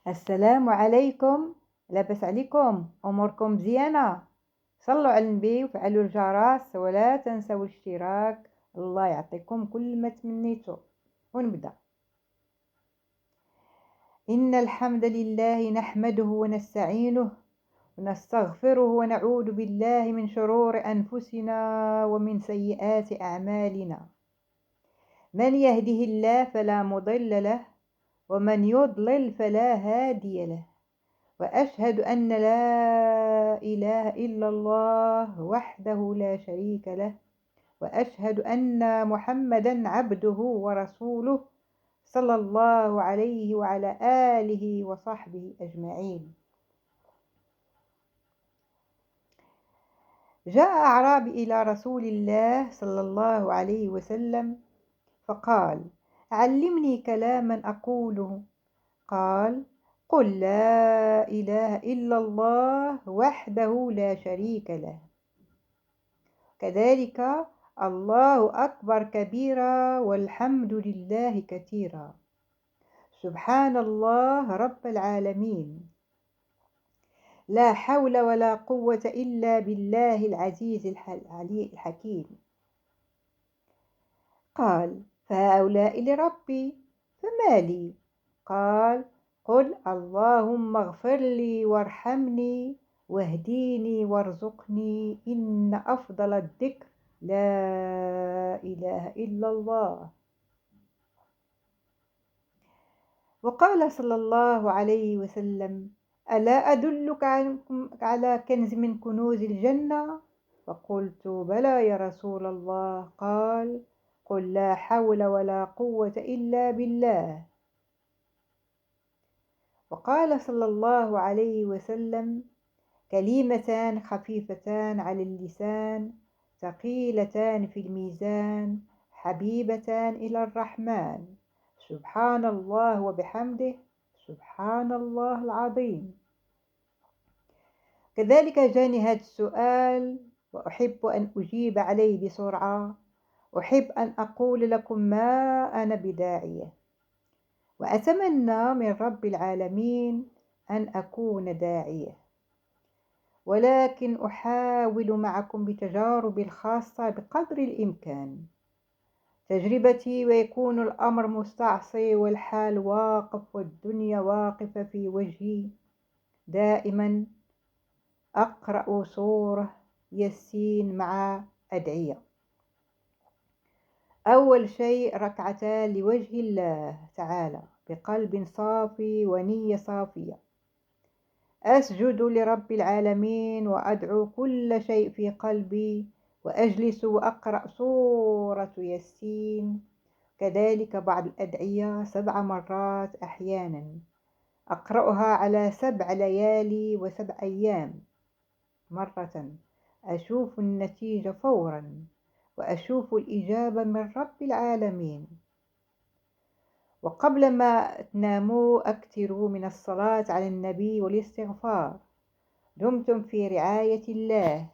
السلام عليكم. لاباس عليكم؟ أموركم مزيانة؟ صلوا على النبي وفعلوا الجرس ولا تنسوا الاشتراك. الله يعطيكم كل ما تمنيتوا. ونبدأ. إن الحمد لله نحمده ونستعينه ونستغفره ونعوذ بالله من شرور أنفسنا ومن سيئات أعمالنا. من يهده الله فلا مضل له ومن يضلل فلا هادي له. وأشهد أن لا إله إلا الله وحده لا شريك له، وأشهد أن محمدا عبده ورسوله صلى الله عليه وعلى آله وصحبه أجمعين. جاء أعرابي إلى رسول الله صلى الله عليه وسلم فقال: علمني كلاما أقوله. قال: قل لا إله إلا الله وحده لا شريك له. كذلك الله أكبر كبيرا والحمد لله كثيرا. سبحان الله رب العالمين. لا حول ولا قوة إلا بالله العزيز الحكيم. قال: فهؤلاء لربي فما لي؟ قال: قل اللهم اغفر لي وارحمني واهديني وارزقني، إن أفضل الذكر لا إله إلا الله. وقال صلى الله عليه وسلم: ألا أدلك على كنز من كنوز الجنة؟ فقلت: بلى يا رسول الله. قال: قل لا حول ولا قوة إلا بالله. وقال صلى الله عليه وسلم: كلمتان خفيفتان على اللسان ثقيلتان في الميزان حبيبتان إلى الرحمن، سبحان الله وبحمده، سبحان الله العظيم. كذلك جاني هذا السؤال وأحب أن أجيب عليه بسرعة. أحب أن أقول لكم ما أنا بداعية، وأتمنى من رب العالمين أن أكون داعية، ولكن أحاول معكم بتجاربي الخاصة بقدر الإمكان، تجربتي، ويكون الأمر مستعصي والحال واقف والدنيا واقفة في وجهي. دائما أقرأ سورة ياسين مع أدعية. أول شيء ركعتان لوجه الله تعالى بقلب صافي ونية صافية. أسجد لرب العالمين وأدعو كل شيء في قلبي، وأجلس وأقرأ سورة ياسين. كذلك بعض الأدعية 7 مرات أحيانا أقرأها على 7 ليالي و7 أيام مرة. أشوف النتيجة فورا، وأشوف الإجابة من رب العالمين. وقبل ما تناموا أكثروا من الصلاة على النبي والاستغفار. دمتم في رعاية الله.